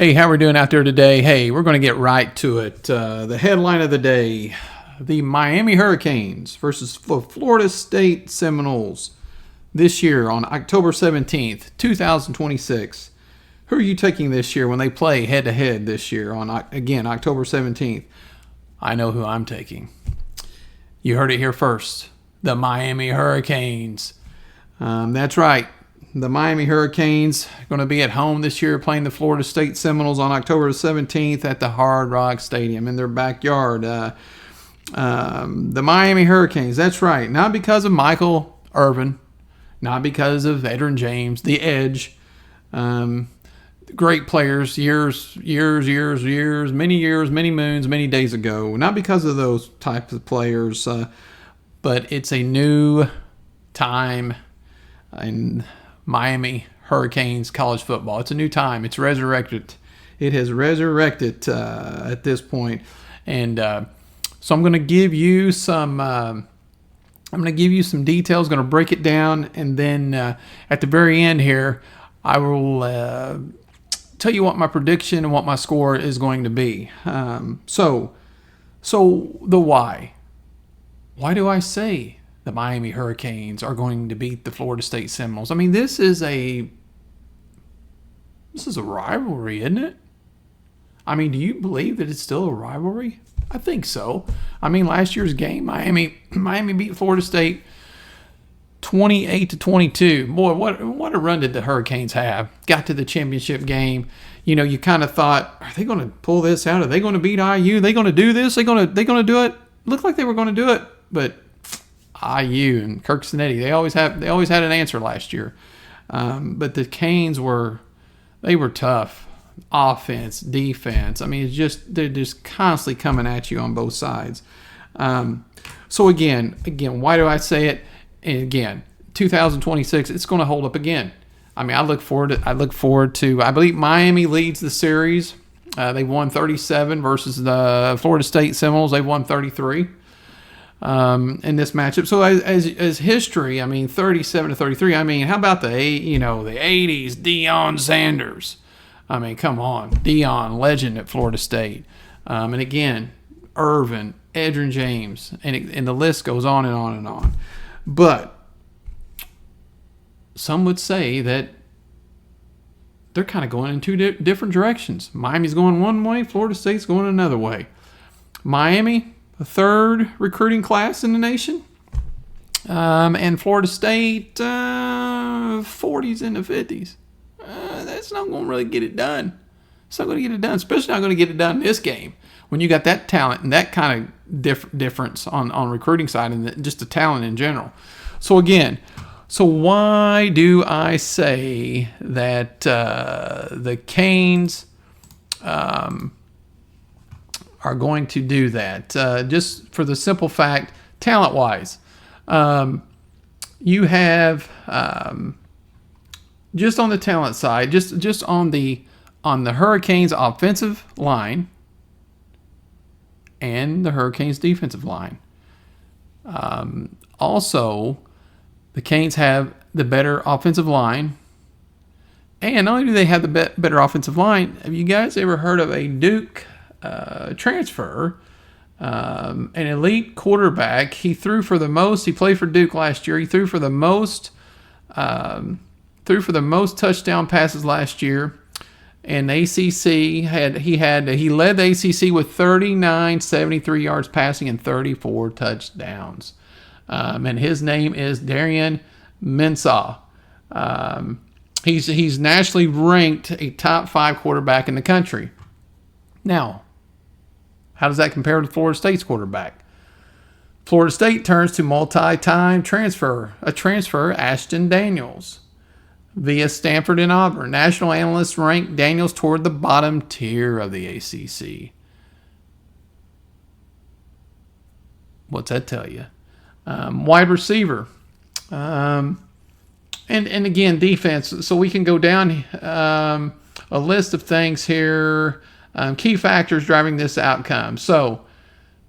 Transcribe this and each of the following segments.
Hey, how we doing out there today? Hey, we're going to get right to it. The headline of the day, the Miami Hurricanes versus Florida State Seminoles this year on October 17th, 2026. Who are you taking this year when they play head-to-head this year on, again, October 17th? I know who I'm taking. You heard it here first. The Miami Hurricanes. That's right. The Miami Hurricanes are going to be at home this year playing the Florida State Seminoles on October 17th at the Hard Rock Stadium in their backyard. The Miami Hurricanes, that's right. Not because of Michael Irvin, not because of Edrin James, the Edge. Great players, many moons, many days ago. Not because of those types of players, but it's a new time in Miami Hurricanes college football. It's a new time. It's resurrected. It has resurrected at this point, and so I'm going to give you some. I'm going to give you some details. Going to break it down, and then at the very end here, I will tell you what my prediction and what my score is going to be. So the why. Why do I say the Miami Hurricanes are going to beat the Florida State Seminoles? I mean, this is a rivalry, isn't it? I mean, do you believe that it's still a rivalry? I think so. I mean, last year's game, Miami beat Florida State 28-22. Boy, what a run did the Hurricanes have? Got to the championship game. You know, you kind of thought, are they going to pull this out? Are they going to beat IU? Are they going to do this? Are they going to do it? Looked like they were going to do it, but IU and Kirk Cinetti, they always had an answer last year. But the Canes were tough. Offense, defense. I mean, they're just constantly coming at you on both sides. So again, why do I say it? And again, 2026, it's going to hold up again. I mean, I look forward to. I believe Miami leads the series. They won 37 versus the Florida State Seminoles. They won 33. In this matchup. So as history, I mean, 37-33. I mean, how about the 80s, Deion Sanders? I mean, come on, Deion, legend at Florida State. And again, Irvin, Edrin James, and the list goes on and on and on. But some would say that they're kind of going in two different directions. Miami's going one way, Florida State's going another way. Miami, the third recruiting class in the nation. And Florida State, 40s and the 50s. That's not going to really get it done. It's not going to get it done, especially not going to get it done in this game when you got that talent and that kind of difference on recruiting side and just the talent in general. So again, why do I say that the Canes are going to do that? Just for the simple fact, talent-wise, you have just on the talent side, just on the Hurricanes' offensive line and the Hurricanes' defensive line. Also, the Canes have the better offensive line. And not only do they have the better offensive line, have you guys ever heard of a Duke transfer, an elite quarterback? He threw for the most. He played for Duke last year. He threw for the most touchdown passes last year. And the ACC he led the ACC with 73 yards passing and 34 touchdowns. And his name is Darian Mensah. He's nationally ranked a top 5 quarterback in the country. Now, how does that compare to Florida State's quarterback? Florida State turns to multi-time transfer Ashton Daniels via Stanford and Auburn. National analysts rank Daniels toward the bottom tier of the ACC. What's that tell you? Wide receiver. And again, defense. So we can go down a list of things here. Key factors driving this outcome. So,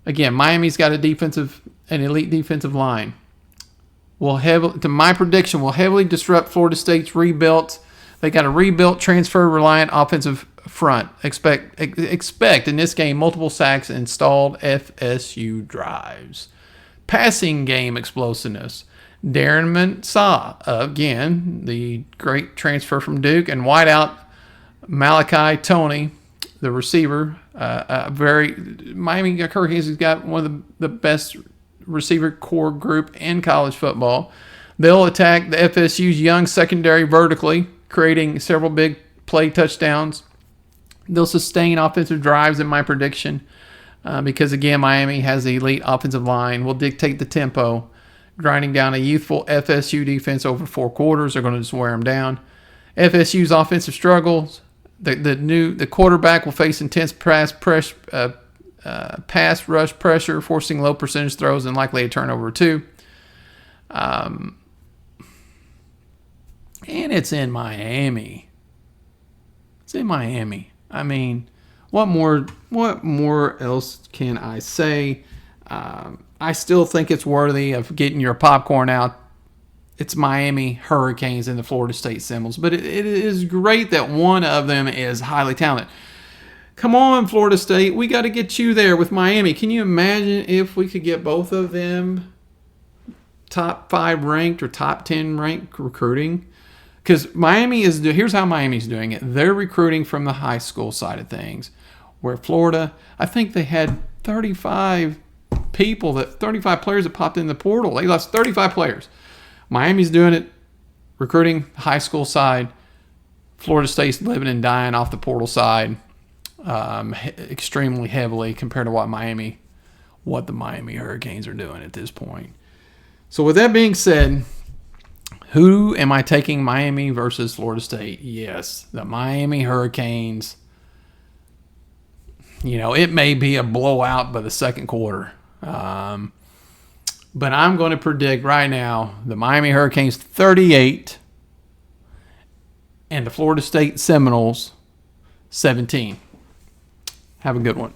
again, Miami's got an elite defensive line. To my prediction, will heavily disrupt Florida State's rebuilt. They got a rebuilt, transfer-reliant offensive front. Expect in this game multiple sacks and stalled FSU drives. Passing game explosiveness. Darren Mensah, again, the great transfer from Duke, and wideout Malachi Toney, the receiver. Miami Hurricanes has got one of the best receiver core group in college football. They'll attack the FSU's young secondary vertically, creating several big play touchdowns. They'll sustain offensive drives in my prediction because, again, Miami has an elite offensive line. Will dictate the tempo, grinding down a youthful FSU defense over 4 quarters. They're going to just wear them down. FSU's offensive struggles. The quarterback will face intense pass rush pressure, forcing low percentage throws and likely a turnover or 2. And it's in Miami. It's in Miami. I mean, what more else can I say? I still think it's worthy of getting your popcorn out. It's Miami Hurricanes and the Florida State Seminoles. But it is great that one of them is highly talented. Come on, Florida State. We got to get you there with Miami. Can you imagine if we could get both of them top 5 ranked or top 10 ranked recruiting? Because here's how Miami's doing it. They're recruiting from the high school side of things, where Florida, I think they had 35 players that popped in the portal. They lost 35 players. Miami's doing it, recruiting high school side. Florida State's living and dying off the portal side extremely heavily compared to what the Miami Hurricanes are doing at this point. So with that being said, who am I taking, Miami versus Florida State? Yes, the Miami Hurricanes. It may be a blowout by the second quarter. But I'm going to predict right now the Miami Hurricanes 38 and the Florida State Seminoles 17. Have a good one.